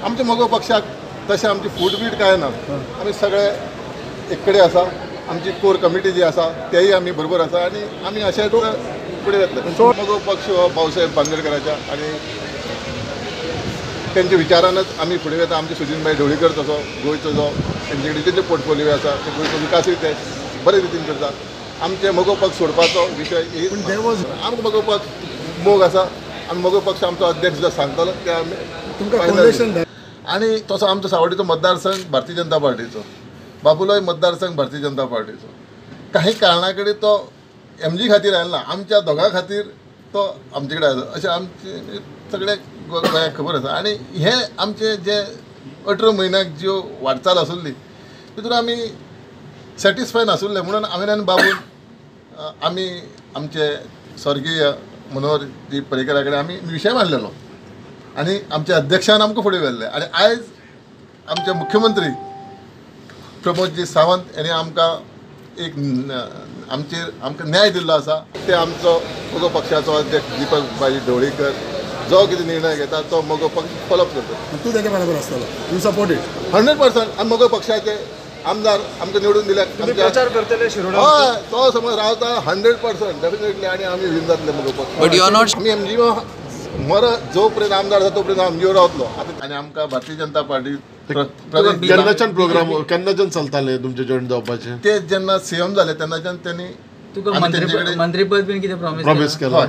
आमच्या मगो पक्षाक तशें आमची फूट काय ना. आमी सगळे एक कडेन आसा. आमची कोर कमिटी जी आसा तेय आमी बरोबर आसा आनी आमी अशेंच फुडें वतले. मगो पक्ष हो भाऊसाहेब बांदोडकरांचा आनी त्यांच्या विचारानच आमी फुडें वता. आमचे सुजिनभाई ढवळीकर तसो गोंयचो जो तेंचे कडेन जे पोर्टफोलिओ आसा ते गोंयचो विकासूय ते बरे रितीन करता. आमचे मगो पक्ष सोडपाचो विशय आमकां मगो पक्ष मोग आसा आनी मगो पक्ष आमचो अध्यक्ष जो सांगतलो ते आमी आनी तसो आमचो सावड्डेचो मतदारसंघ भारतीय जनता पार्टीचो, बाबुलोय मतदारसंघ भारतीय जनता पार्टीचो. काही कारणा कडेन तो MG खातीर आयला, आमच्या दोगां खातीर तो आमचे कडेन आयलो अशें आमचे सगळ्याक गोंयाक खबर आसा. आनी हे आमचे जे 18 म्हयन्याक ज्यो वाटचाल आसुल्ली तितून आमी सॅटिस्फाय नासुल्ले म्हणून हांवें आनी बाबून आमी आमचे स्वर्गीय मनोहरजी पर्रीकरा कडेन आमी विशय मांडलेलो आनी आमच्या अध्यक्षान आमकां फुडें व्हेल्ले. आनी आयज आमचे मुख्यमंत्री प्रमोदजी सावंत यांनी आमकां एक आमकां न्याय दिल्लो आसा. ते आमचो मगो पक्षाचो अध्यक्ष दीपक भाई ढवळीकर जो कितें निर्णय घेता तो मगो पक्ष फॉलोअप करता. तूं तेच्या बरोबर आसतलो. You support it 100%. आमी मगो पक्षाचे आमदार आमकां निवडून दिल्यात. प्रचार करतले शिरोडा. हय तो समज रावता 100% डेफिनेटली आनी आमी विन जातले मगो पक्ष. आमी MGO मर जो पर्यंत आमदार जाता तो पर्यंत MGO रावतलो. आनी आमकां भारतीय जनता पार्टी केन्नाच्यान प्रोग्राम केन्नाच्यान चलताले तुमचे जॉईन जावपाचे? ते जेन्ना CM जाले तेन्नाच्यान त्यांनी तुका मंत्रीपद बीन कितें प्रॉमिस केला.